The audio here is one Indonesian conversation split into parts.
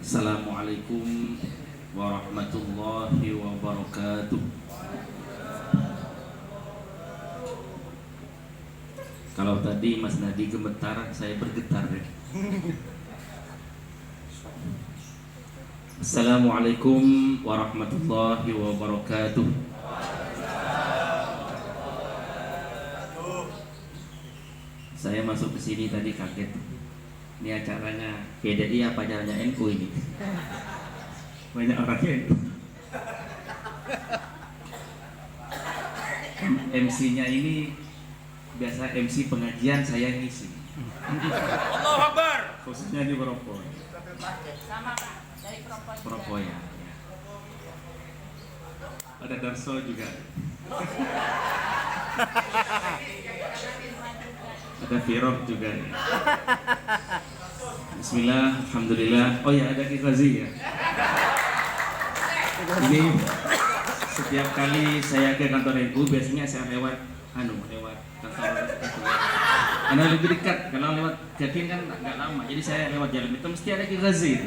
Assalamualaikum warahmatullahi wabarakatuh. Kalau tadi Mas Nadi gemetar, saya bergetar ya. Assalamualaikum warahmatullahi wabarakatuh. Saya masuk ke sini tadi kaget. Ini acaranya PDI apa acaranya NU ini? Banyak orangnya NU. MC-nya ini biasa MC pengajian, saya ngisi. Allahu Akbar. Khususnya di Propoy. Sama Pak, dari Propoy ya. Ada Darso juga. Ada Firok juga. Bismillah, alhamdulillah. Oh ya, ada Kikazi ya. Ini setiap kali saya ke kantor NU biasanya saya lewat kantor NU. Karena lebih dekat, kalau lewat Jatin kan nggak lama. Jadi saya lewat jalan itu mesti ada Kikazi.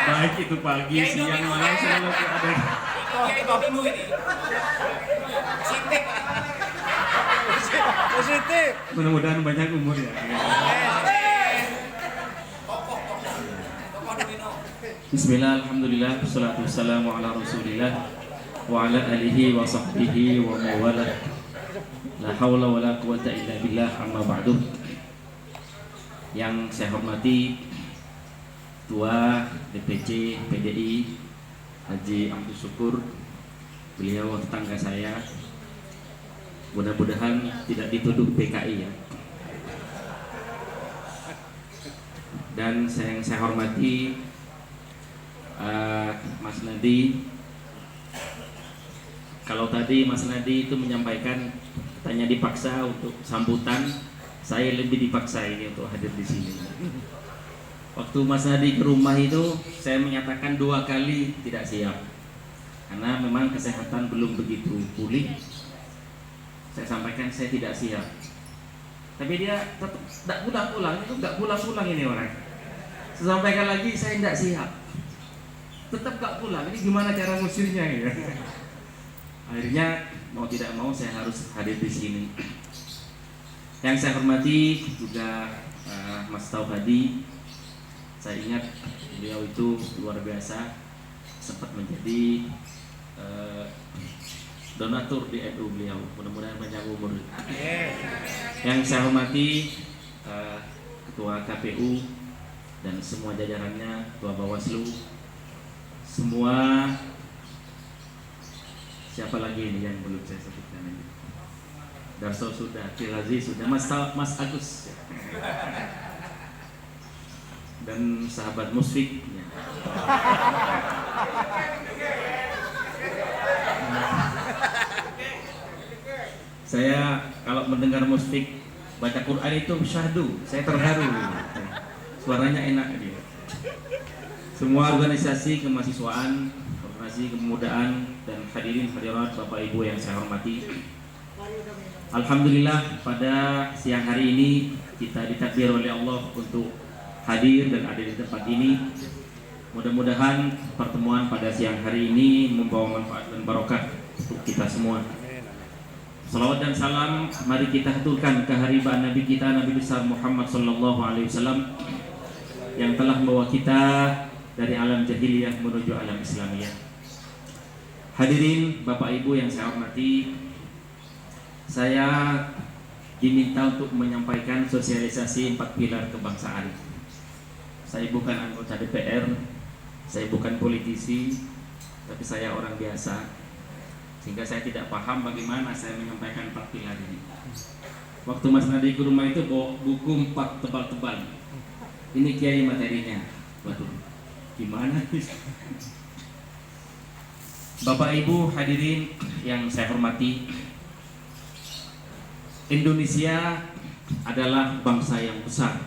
Baik itu pagi, siang, malam selalu ada. Positif. Mudah-mudahan banyak umur ya. Bismillah, alhamdulillah, wassalatu wassalamu ala rasulillah wa ala alihi wa sahbihi wa mawala. La hawla wa la quwata illa billah, amma ba'du. Yang saya hormati Ketua DPC PDI Haji Abdul Syukur, beliau tetangga saya. Mudah-mudahan tidak dituduh PKI ya. Dan yang saya hormati Mas Nadi. Kalau tadi Mas Nadi itu menyampaikan katanya dipaksa untuk sambutan, saya lebih dipaksa ini untuk hadir di sini. Waktu Mas Nadi ke rumah itu saya menyatakan 2 kali tidak siap karena memang kesehatan belum begitu pulih. Saya sampaikan saya tidak siap, tapi dia tetap tidak pulang-pulang, itu nggak pulang-pulang ini orang. Saya sampaikan lagi saya tidak siap, tetap nggak pulang. Ini gimana cara ngusirnya ya? Akhirnya mau tidak mau saya harus hadir di sini. Yang saya hormati juga Mas Tauhadi, saya ingat beliau itu luar biasa, sempat menjadi donatur di NU beliau. Mudah-mudahan panjang umur. Yang saya hormati Ketua KPU dan semua jajarannya, Ketua Bawaslu, semua. Siapa lagi ini yang belum saya sebutkan ini? Darso sudah, Kilazi sudah, Mas Agus dan sahabat Musfik ya. Saya kalau mendengar Musfik baca Quran itu syahdu, saya terharu. Suaranya enak dia. Semua organisasi kemahasiswaan, organisasi kepemudaan dan hadirin hadirat Bapak Ibu yang saya hormati. Alhamdulillah pada siang hari ini kita ditakdir oleh Allah untuk hadir dan ada di tempat ini. Mudah-mudahan pertemuan pada siang hari ini membawa manfaat dan barokah untuk kita semua. Salawat dan salam mari kita haturkan kehadiran Nabi kita, Nabi besar Muhammad sallallahu alaihi wasallam yang telah membawa kita dari alam jahiliyah menuju alam Islamiyah. Hadirin Bapak Ibu yang saya hormati, saya diminta untuk menyampaikan sosialisasi 4 pilar kebangsaan. Saya bukan anggota DPR, saya bukan politisi, tapi saya orang biasa. Sehingga saya tidak paham bagaimana saya menyampaikan 4 pilar ini. Waktu Mas Nadi ke rumah itu bawa buku 4 tebal-tebal. Ini kiai materinya. Waduh, gimana nih? Bapak Ibu hadirin yang saya hormati, Indonesia adalah bangsa yang besar.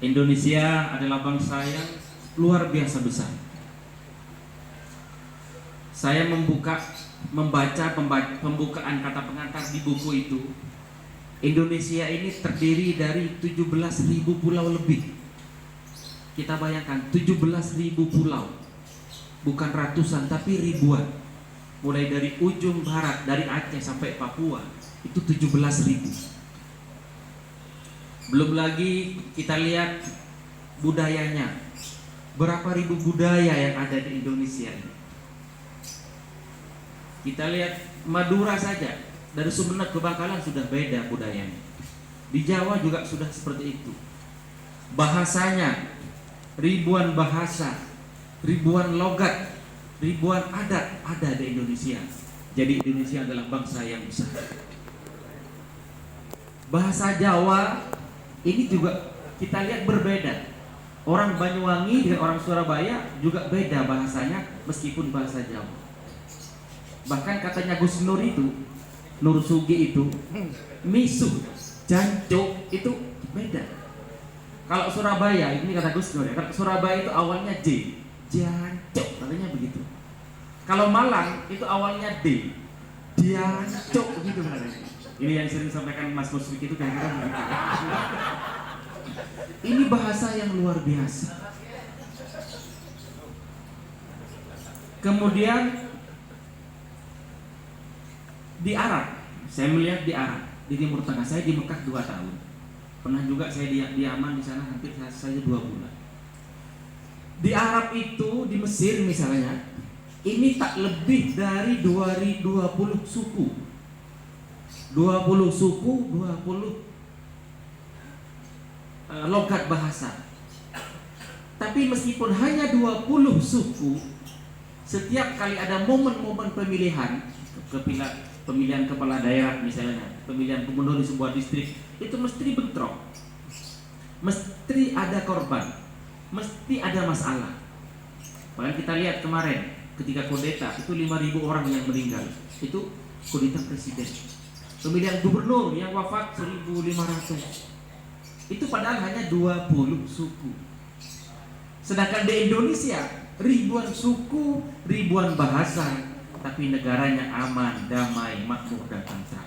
Indonesia adalah bangsa yang luar biasa besar. Saya membaca pembukaan kata pengantar di buku itu. Indonesia ini terdiri dari 17.000 pulau lebih. Kita bayangkan 17.000 pulau, bukan ratusan tapi ribuan. Mulai dari ujung barat, dari Aceh sampai Papua, itu 17.000. Belum lagi kita lihat budayanya, berapa ribu budaya yang ada di Indonesia. Kita lihat Madura saja, dari Sumeneb ke Bangkalan sudah beda budayanya. Di Jawa juga sudah seperti itu. Bahasanya, ribuan bahasa, ribuan logat, ribuan adat ada di Indonesia. Jadi Indonesia adalah bangsa yang besar. Bahasa Jawa ini juga kita lihat berbeda. Orang Banyuwangi dengan orang Surabaya juga beda bahasanya meskipun bahasa Jawa. Bahkan katanya Gus Nur itu, Nur Sugi itu, misu, jancuk itu beda. Kalau Surabaya, ini kata Gus Nur ya, kalau Surabaya itu awalnya J, jancuk, katanya begitu. Kalau Malang itu awalnya D, diancuk begitu katanya. Ini yang sering disampaikan Mas Musfik itu kira-kira begitu. Ini bahasa yang luar biasa. Kemudian di Arab, saya melihat di Arab, di Timur Tengah. Saya di Mekah 2 tahun. Pernah juga saya di Yaman, di sana hampir saja 2 bulan. Di Arab itu, di Mesir misalnya, ini tak lebih dari 20 suku. 20 suku, 20 logat bahasa. Tapi meskipun hanya 20 suku, setiap kali ada momen-momen pemilihan kepala daerah misalnya, pemilihan gubernur di sebuah distrik, itu mesti bentrok, mesti ada korban, mesti ada masalah. Bahkan kita lihat kemarin ketika kudeta itu 5.000 orang yang meninggal, itu kudeta presiden. Pemilihan gubernur yang wafat 1.500, itu padahal hanya 20 suku. Sedangkan di Indonesia ribuan suku, ribuan bahasa, tapi negaranya aman, damai, makmur dan tentram.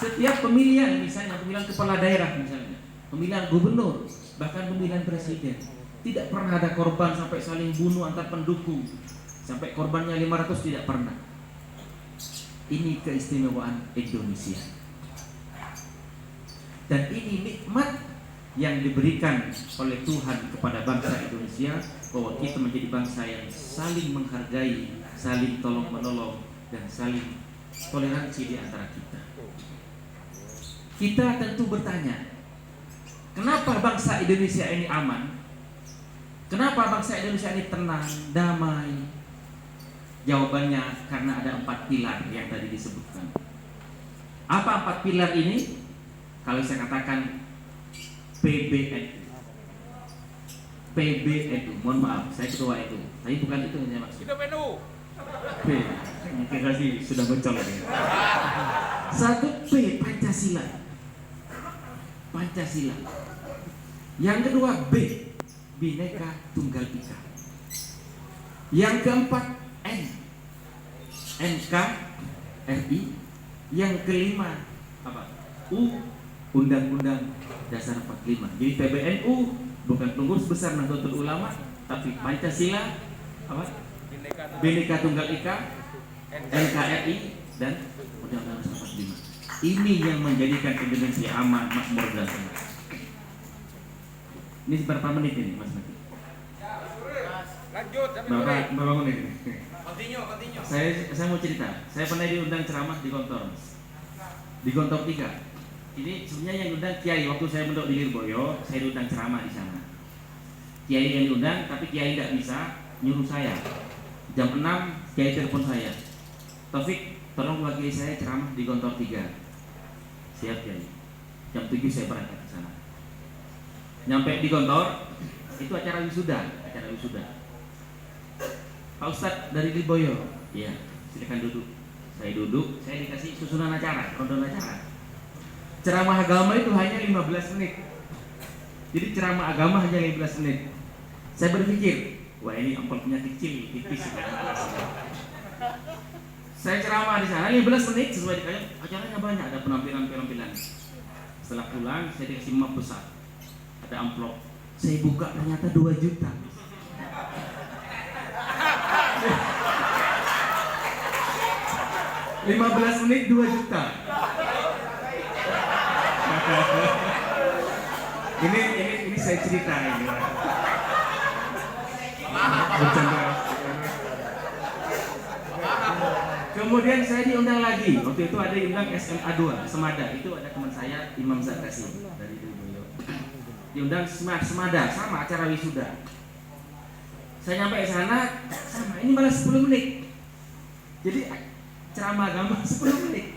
Setiap pemilihan, misalnya pemilihan kepala daerah misalnya, pemilihan gubernur, bahkan pemilihan presiden, tidak pernah ada korban sampai saling bunuh antar pendukung, sampai korbannya 500 tidak pernah. Ini keistimewaan Indonesia. Dan ini nikmat yang diberikan oleh Tuhan kepada bangsa Indonesia, bahwa kita menjadi bangsa yang saling menghargai, saling tolong menolong, dan saling toleransi di antara kita. Kita tentu bertanya, kenapa bangsa Indonesia ini aman? Kenapa bangsa Indonesia ini tenang, damai? Jawabannya karena ada 4 pilar yang tadi disebutkan. Apa 4 pilar ini? Kalau saya katakan PBNU. PBNU, mohon maaf, saya ketua itu, tapi bukan itu yang saya maksud. Hidup NU. P, mungkin kasih sudah mencolok ya. 1 P, Pancasila. Pancasila. Yang kedua B, Bhinneka Tunggal Ika. Yang keempat N, NKRI. Yang kelima apa? U, Undang-Undang Dasar 45. Jadi PBNU bukan pengurus besar Nahdlatul Ulama, tapi Pancasila, apa? Bhinneka Tunggal Ika, NKRI, dan Undang-Undang Dasar 45. Ini yang menjadikan Indonesia aman, makmur, dan tenang. Ini berapa menit ini, Mas Mati? Lanjut. Berapa menit ini? Continue. Saya mau cerita. Saya pernah diundang ceramah di Gontor, di Gontor 3. Ini sebenarnya yang diundang Kiai. Waktu saya mendok di Lirboyo, saya diundang ceramah di sana. Kiai yang diundang, tapi Kiai tidak bisa nyuruh saya. Jam 6 Kiai telepon saya, Taufik, tolong buat Kiai saya ceramah di Gontor 3. Siap Kiai. Jam 7 saya berangkat ke sana. Nyampe di Gontor, itu acara wisuda. Pak Ustadz dari Lirboyo, iya, silakan duduk. Saya duduk, saya dikasih susunan acara, rundown acara. Ceramah agama itu hanya 15 menit. Jadi ceramah agama hanya 15 menit. Saya berpikir, wah ini amplopnya kecil, tipis. Saya ceramah di sana 15 menit sesuai dengan acaranya banyak, ada penampilan. Setelah pulang saya dikasih map besar. ada amplop. Saya buka ternyata 2 juta. "15 menit 2 juta." Ini saya cerita ini. Bercanda. Kemudian saya diundang lagi. Waktu itu ada diundang SMA 2 Semada. Itu ada teman saya Imam Zakasi dari dulu. Diundang Semada, sama acara wisuda. Saya nyampe di sana sama, ini malah 10 menit. Jadi ceramah agama 10 menit.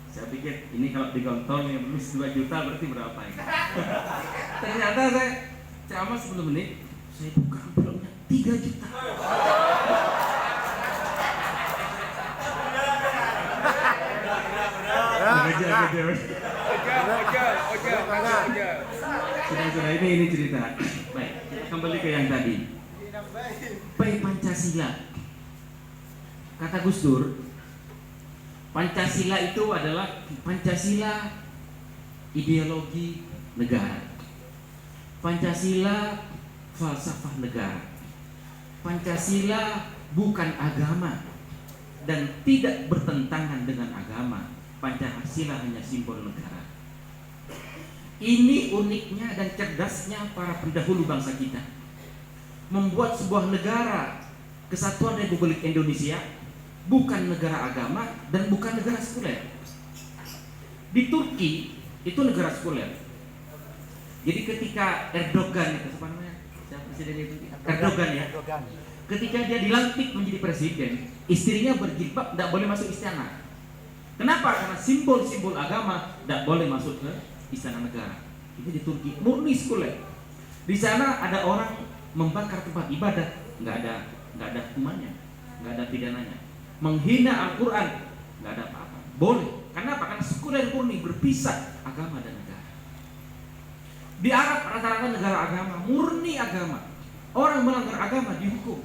Saya pikir ini kalau digontol yang lulus 2 juta berarti berapa ini? Ternyata saya ceramah 10 menit, saya buka amplopnya 3 juta. Sudah, ini cerita. Baik, kita kembali ke yang tadi. Pancasila. Kata Gus Dur, Pancasila itu adalah Pancasila ideologi negara. Pancasila falsafah negara. Pancasila bukan agama dan tidak bertentangan dengan agama. Pancasila hanya simbol negara. Ini uniknya dan cerdasnya para pendahulu bangsa kita, membuat sebuah negara kesatuan Republik Indonesia bukan negara agama dan bukan negara sekuler. Di Turki itu negara sekuler. Jadi ketika Erdogan itu siapa namanya? Siapa presiden itu? Erdogan ya. Ketika dia dilantik menjadi presiden, istrinya berjilbab, tidak boleh masuk istana. Kenapa? Karena simbol-simbol agama tidak boleh masuk ke istana negara. Itu di Turki, murni sekuler. Di sana ada orang membakar tempat ibadah, nggak ada hukumannya, nggak ada pidananya. Menghina Al-Quran, nggak ada apa-apa, boleh. Kenapa? Karena sekuler murni, berpisah agama dan negara. Di Arab rata-rata negara agama, murni agama. Orang melanggar agama dihukum.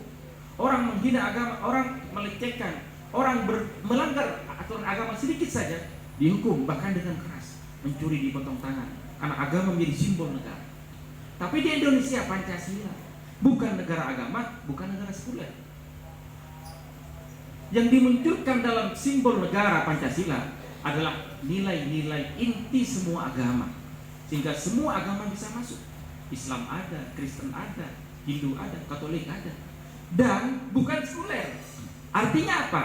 Orang menghina agama, orang melecehkan, orang melanggar aturan agama sedikit saja dihukum, bahkan dengan keras. Mencuri dipotong tangan, karena agama menjadi simbol negara. Tapi di Indonesia Pancasila bukan negara agama, bukan negara sekuler. Yang dimunculkan dalam simbol negara Pancasila adalah nilai-nilai inti semua agama, sehingga semua agama bisa masuk. Islam ada, Kristen ada, Hindu ada, Katolik ada, dan bukan sekuler. Artinya apa?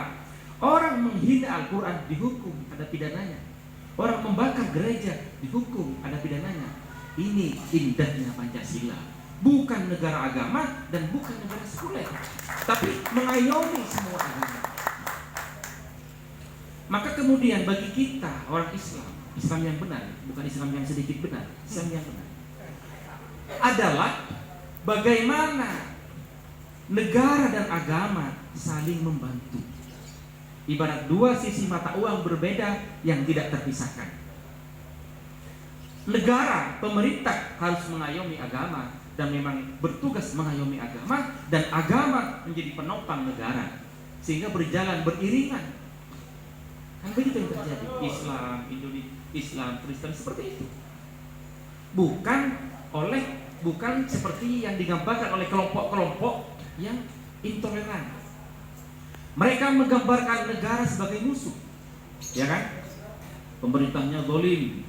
Orang menghina Al-Quran dihukum, ada pidananya. Orang membakar gereja dihukum, ada pidananya. Ini indahnya Pancasila. Bukan negara agama dan bukan negara sekuler, tapi mengayomi semua agama. Maka kemudian bagi kita orang Islam, Islam yang benar, bukan Islam yang sedikit benar, Islam yang benar adalah bagaimana negara dan agama saling membantu. Ibarat dua sisi mata uang berbeda yang tidak terpisahkan. Negara, pemerintah harus mengayomi agama dan memang bertugas mengayomi agama, dan agama menjadi penopang negara sehingga berjalan beriringan. Kan begitu yang terjadi. Islam, Kristen seperti itu. Bukan seperti yang digambarkan oleh kelompok-kelompok yang intoleran. Mereka menggambarkan negara sebagai musuh, ya kan? Pemerintahnya zalim,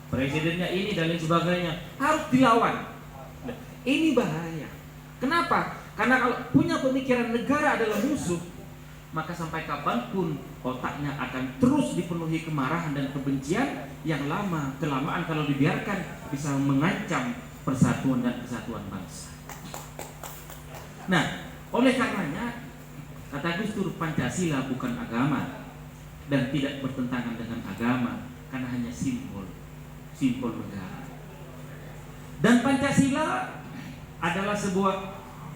presidennya ini dan lain sebagainya, harus dilawan. Nah, ini bahaya. Kenapa? Karena kalau punya pemikiran negara adalah musuh, maka sampai kapanpun otaknya akan terus dipenuhi kemarahan dan kebencian yang kelamaan kalau dibiarkan bisa mengancam persatuan dan kesatuan bangsa. Nah, oleh karenanya kata Gus Dur, Pancasila bukan agama dan tidak bertentangan dengan agama, karena hanya simbol negara. Dan Pancasila adalah sebuah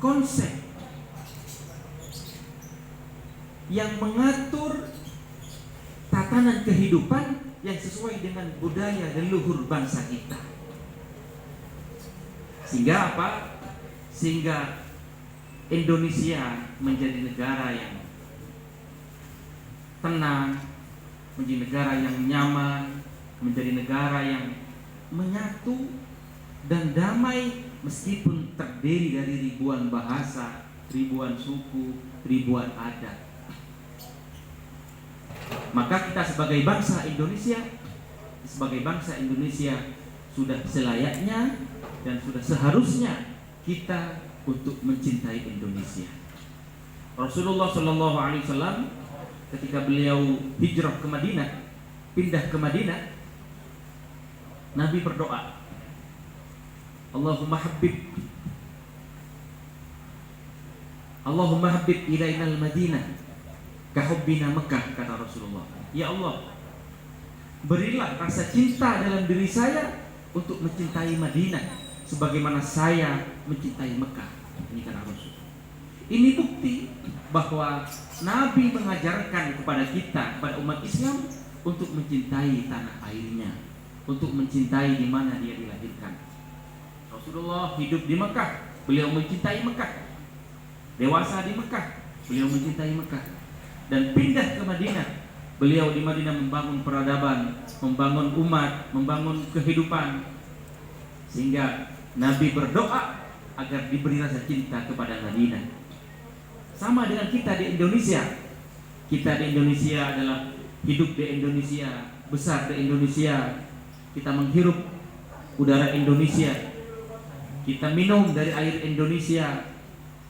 konsep yang mengatur tatanan kehidupan yang sesuai dengan budaya leluhur bangsa kita. Sehingga apa? Sehingga Indonesia menjadi negara yang tenang, menjadi negara yang nyaman, menjadi negara yang menyatu dan damai meskipun terdiri dari ribuan bahasa, ribuan suku, ribuan adat. Maka kita sebagai bangsa Indonesia sudah selayaknya dan sudah seharusnya kita untuk mencintai Indonesia. Rasulullah Shallallahu Alaihi Wasallam ketika beliau hijrah ke Madinah, pindah ke Madinah, Nabi berdoa, Allahumma habib ilainal Madinah kahubbina Mekah, kata Rasulullah. Ya Allah, berilah rasa cinta dalam diri saya untuk mencintai Madinah sebagaimana saya mencintai Mekah. Ini kata Rasul. Ini bukti bahwa Nabi mengajarkan kepada kita, kepada umat Islam, untuk mencintai tanah airnya, untuk mencintai di mana dia dilahirkan. Rasulullah hidup di Mekah, beliau mencintai Mekah. Dewasa di Mekah, beliau mencintai Mekah. Dan pindah ke Madinah, beliau di Madinah membangun peradaban, membangun umat, membangun kehidupan. Sehingga Nabi berdoa agar diberi rasa cinta kepada Madinah. Sama dengan kita di Indonesia. Kita di Indonesia adalah hidup di Indonesia, besar di Indonesia. Kita menghirup udara Indonesia. Kita minum dari air Indonesia.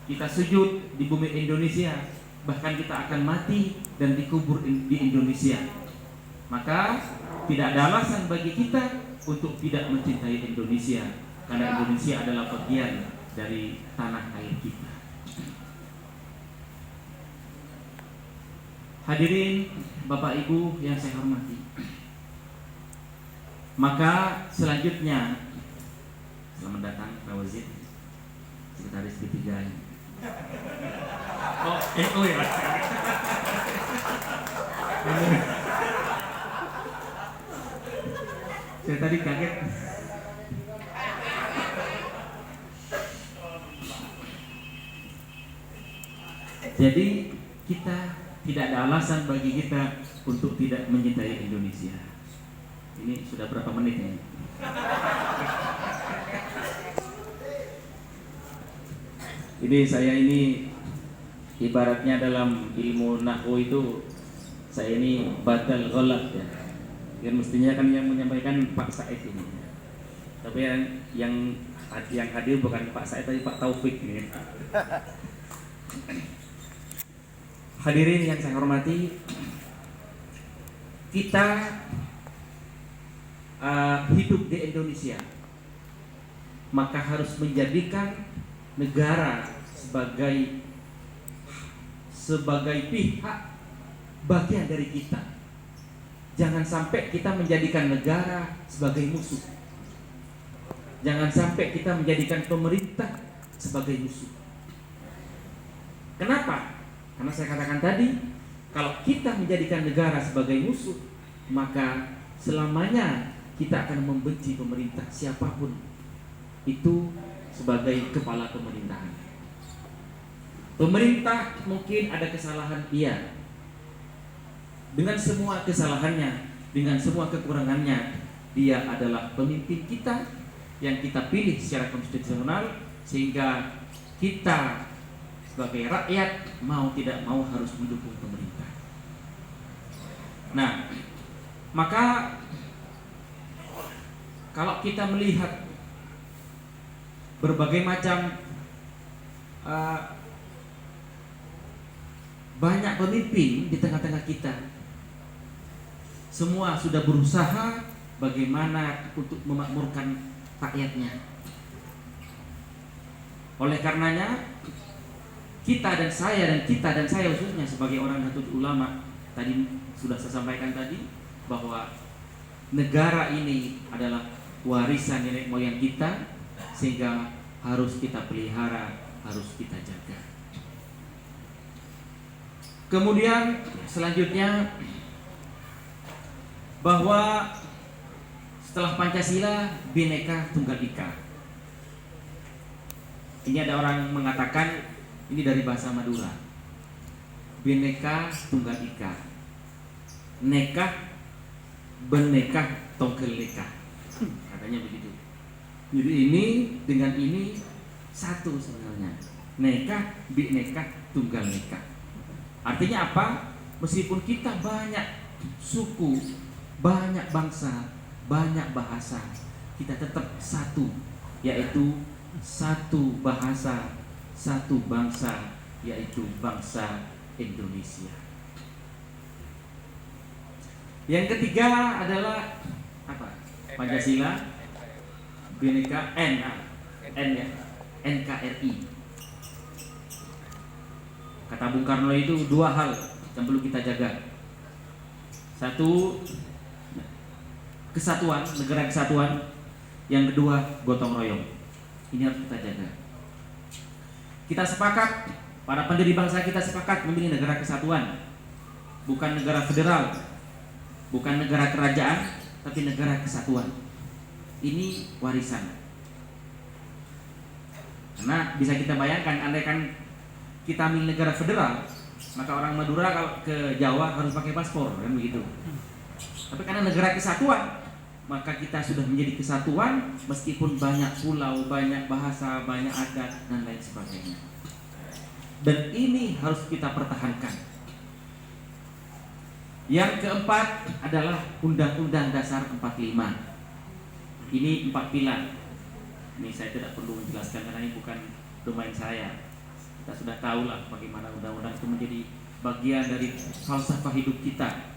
Kita sujud di bumi Indonesia. Bahkan kita akan mati dan dikubur di Indonesia. Maka tidak ada alasan bagi kita untuk tidak mencintai Indonesia, karena Indonesia adalah bagian dari tanah air kita. Hadirin Bapak Ibu yang saya hormati, maka selanjutnya selamat datang Pak Wazir, Sekretaris P3. Oh, NU ya. Saya tadi kaget. Jadi kita tidak ada alasan bagi kita untuk tidak mencintai Indonesia. Ini sudah berapa menit nih? Ini saya ini ibaratnya dalam ilmu nahwu itu saya ini badal ghalat ya. Yang mestinya kan yang menyampaikan Pak Said ini. Tapi yang hadir bukan Pak Said tapi Pak Taufik ini. Hadirin yang saya hormati, kita hidup di Indonesia, maka harus menjadikan negara sebagai pihak bagian dari kita. Jangan sampai kita menjadikan negara sebagai musuh. Jangan sampai kita menjadikan pemerintah sebagai musuh. Kenapa? Karena saya katakan tadi, kalau kita menjadikan negara sebagai musuh, maka selamanya kita akan membenci pemerintah siapapun itu sebagai kepala pemerintahan. Pemerintah mungkin ada kesalahan, iya. Dengan semua kesalahannya, dengan semua kekurangannya, dia adalah pemimpin kita yang kita pilih secara konstitusional, sehingga kita sebagai rakyat mau tidak mau harus mendukung pemerintah. Nah, maka kalau kita melihat berbagai macam banyak pemimpin di tengah-tengah kita, semua sudah berusaha bagaimana untuk memakmurkan rakyatnya. Oleh karenanya kita dan saya khususnya sebagai orang Nahdlatul Ulama, tadi sudah saya sampaikan tadi bahwa negara ini adalah warisan nenek moyang kita, sehingga harus kita pelihara, harus kita jaga. Kemudian selanjutnya, bahwa setelah Pancasila, Bhinneka Tunggal Ika. Ini ada orang mengatakan ini dari bahasa Madura. Bhinneka Tunggal Ika. Neka, beneka, tongkel leka. Katanya begitu. Jadi ini dengan ini satu sebenarnya. Neka, bineka, tunggal neka. Artinya apa? Meskipun kita banyak suku, banyak bangsa, banyak bahasa, kita tetap satu, yaitu satu bahasa, satu bangsa, yaitu bangsa Indonesia. Yang ketiga adalah apa? Pancasila, Bhinneka N ya, NKRI. Kata Bung Karno itu dua hal yang perlu kita jaga. Satu, kesatuan, negara kesatuan. Yang kedua, gotong royong. Ini harus kita jaga. Kita sepakat, para pendiri bangsa kita sepakat memilih negara kesatuan, bukan negara federal, bukan negara kerajaan, tapi negara kesatuan. Ini warisan. Karena bisa kita bayangkan, andaikan kita milih negara federal, maka orang Madura kalau ke Jawa harus pakai paspor, kan begitu. Tapi karena negara kesatuan, maka kita sudah menjadi kesatuan meskipun banyak pulau, banyak bahasa, banyak adat dan lain sebagainya. Dan ini harus kita pertahankan. Yang keempat adalah Undang-Undang Dasar 45. Ini 4 pilar. Ini saya tidak perlu menjelaskan karena ini bukan domain saya. Kita sudah tahu lah bagaimana undang-undang itu menjadi bagian dari falsafah hidup kita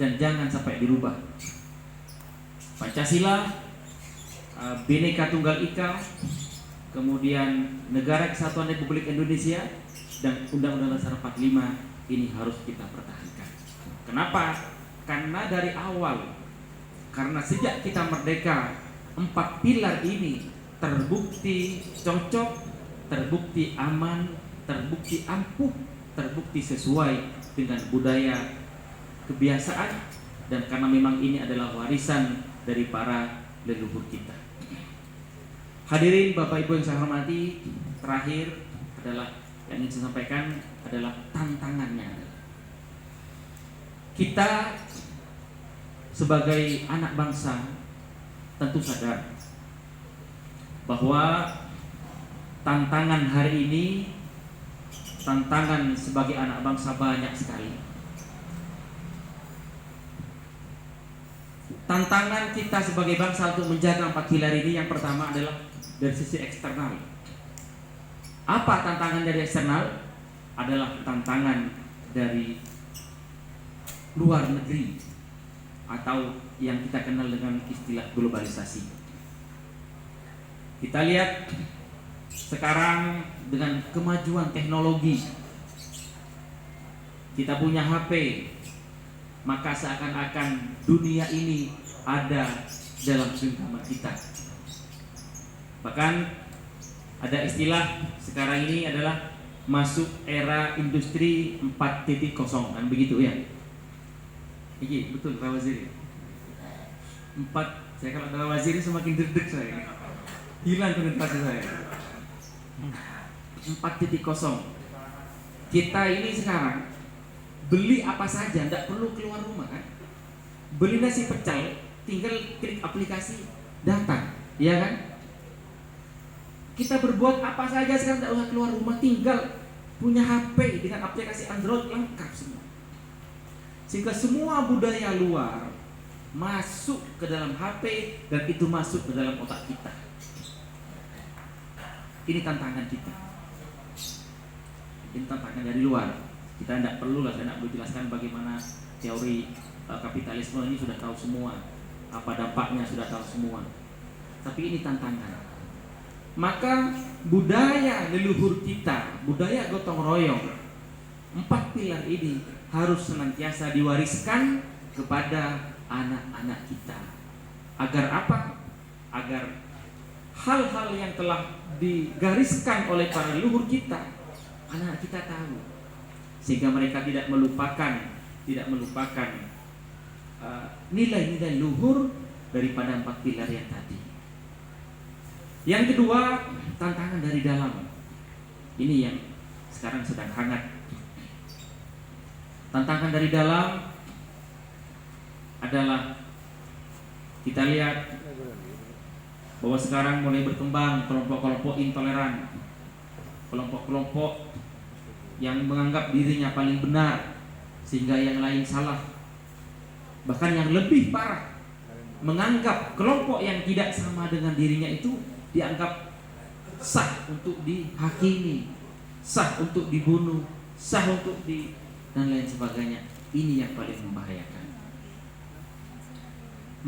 dan jangan sampai dirubah. Pancasila, Bhinneka Tunggal Ika, kemudian Negara Kesatuan Republik Indonesia, dan Undang-Undang Dasar 45 ini harus kita pertahankan. Kenapa? Karena dari awal, karena sejak kita merdeka, 4 pilar ini terbukti cocok, terbukti aman, terbukti ampuh, terbukti sesuai dengan budaya, kebiasaan, dan karena memang ini adalah warisan dari para leluhur kita. Hadirin Bapak Ibu yang saya hormati, terakhir adalah yang ingin saya sampaikan adalah tantangannya. Kita sebagai anak bangsa tentu sadar bahwa tantangan hari ini, tantangan sebagai anak bangsa banyak sekali. Tantangan kita sebagai bangsa untuk menjaga 4 pilar ini, yang pertama adalah dari sisi eksternal. Apa tantangan dari eksternal? Adalah tantangan dari luar negeri atau yang kita kenal dengan istilah globalisasi. Kita lihat sekarang dengan kemajuan teknologi, kita punya HP, maka seakan-akan dunia ini ada dalam genggaman kita. Bahkan ada istilah sekarang ini adalah masuk era industri 4.0, kan begitu ya? Iya betul Pak Waziri. 4, saya kalau Pak Waziri semakin deg-deg saya. Hilang konsentrasi saya. 4.0. Kita ini sekarang beli apa saja, tidak perlu keluar rumah kan? Beli nasi pecel, tinggal klik aplikasi, datang, ya kan? Kita berbuat apa saja sekarang tidak usah keluar rumah, tinggal punya HP dengan aplikasi Android lengkap semua. Sehingga semua budaya luar masuk ke dalam HP dan itu masuk ke dalam otak kita. Ini tantangan kita. Ini tantangan dari luar. Kita tidak perlu lah, saya tidak perlu jelaskan bagaimana teori kapitalisme ini sudah tahu semua, apa dampaknya sudah tahu semua. Tapi ini tantangan. Maka budaya leluhur kita, budaya gotong royong, 4 pilar ini harus senantiasa diwariskan kepada anak-anak kita. Agar apa? Agar hal-hal yang telah digariskan oleh para leluhur kita, anak kita tahu, sehingga mereka tidak melupakan nilai-nilai luhur daripada 4 pilar yang tadi. Yang kedua, tantangan dari dalam. Ini yang sekarang sedang hangat. Tantangan dari dalam adalah Kita lihat bahwa sekarang mulai berkembang kelompok-kelompok intoleran, kelompok-kelompok yang menganggap dirinya paling benar sehingga yang lain salah. Bahkan yang lebih parah, menganggap kelompok yang tidak sama dengan dirinya itu dianggap sah untuk dihakimi, sah untuk dibunuh, sah untuk dan lain sebagainya. Ini yang paling membahayakan.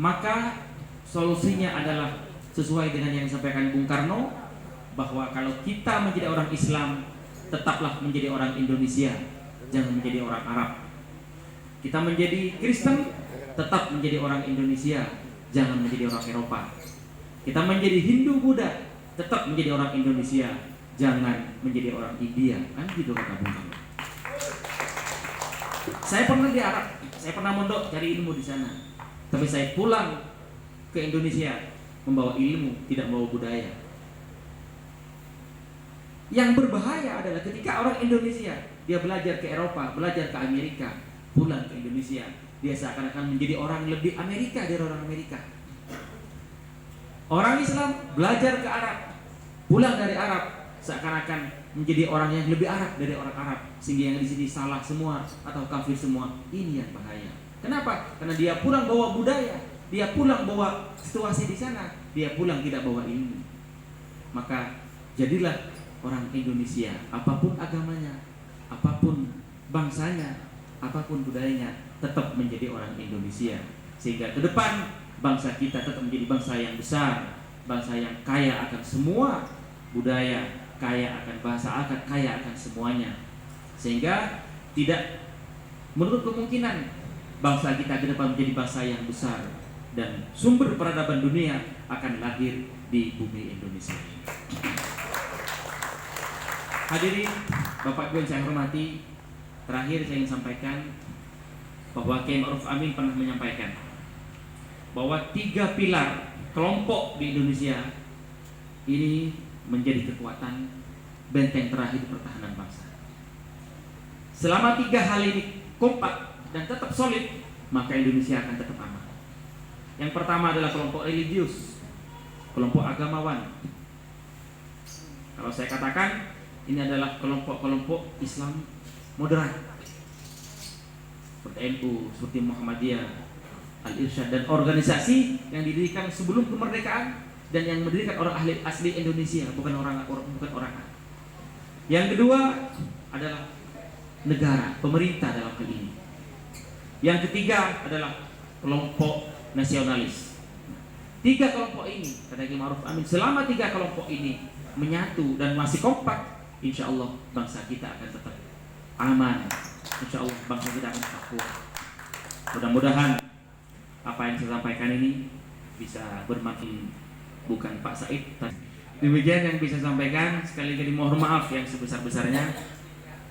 Maka solusinya adalah sesuai dengan yang disampaikan Bung Karno, bahwa kalau kita menjadi orang Islam, tetaplah menjadi orang Indonesia, jangan menjadi orang Arab. Kita menjadi Kristen, tetap menjadi orang Indonesia, jangan menjadi orang Eropa. Kita menjadi Hindu Buddha, tetap menjadi orang Indonesia, jangan menjadi orang India. Kan gitu kata Bung Karno. Saya pernah di Arab, saya pernah mondok cari ilmu di sana. Tapi saya pulang ke Indonesia membawa ilmu, tidak membawa budaya. Yang berbahaya adalah ketika orang Indonesia dia belajar ke Eropa, belajar ke Amerika, pulang ke Indonesia, dia seakan-akan menjadi orang lebih Amerika dari orang Amerika. Orang Islam belajar ke Arab, pulang dari Arab, seakan-akan menjadi orang yang lebih Arab dari orang Arab, sehingga yang di sini salah semua atau kafir semua. Ini yang bahaya. Kenapa? Karena dia pulang bawa budaya, dia pulang bawa situasi di sana, dia pulang tidak bawa ilmu. Maka jadilah orang Indonesia, apapun agamanya, apapun bangsanya, apapun budayanya, tetap menjadi orang Indonesia. Sehingga ke depan bangsa kita tetap menjadi bangsa yang besar, bangsa yang kaya akan semua budaya, kaya akan bahasa, kaya akan semuanya. Sehingga tidak menurut kemungkinan bangsa kita ke depan menjadi bangsa yang besar dan sumber peradaban dunia akan lahir di bumi Indonesia. Hadirin Bapak Ibu yang saya hormati, terakhir saya ingin sampaikan bahwa Kiai Ma'ruf Amin pernah menyampaikan bahwa 3 pilar kelompok di Indonesia ini menjadi kekuatan benteng terakhir pertahanan bangsa. Selama 3 hal ini kompak dan tetap solid, maka Indonesia akan tetap aman. Yang pertama adalah kelompok religius, kelompok agamawan. Kalau saya katakan ini adalah kelompok-kelompok Islam moderat, seperti NU, seperti Muhammadiyah, Al-Irsyad, dan organisasi yang didirikan sebelum kemerdekaan dan yang mendirikan orang asli Indonesia, bukan orang. Yang kedua adalah negara, pemerintah dalam hal ini. Yang ketiga adalah kelompok nasionalis. 3 kelompok ini, kata Kiai Ma'ruf Amin, selama 3 kelompok ini menyatu dan masih kompak, insya Allah bangsa kita akan tetap aman. Insya Allah bangsa kita akan tetap kuat. Mudah-mudahan apa yang saya sampaikan ini bisa bermanfaat, bukan Pak Said. Demikian yang bisa saya sampaikan. Sekali-kali mohon maaf yang sebesar-besarnya.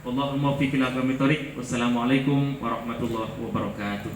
Allahumma fi fil aqwamit thoriq. Wassalamualaikum warahmatullahi wabarakatuh.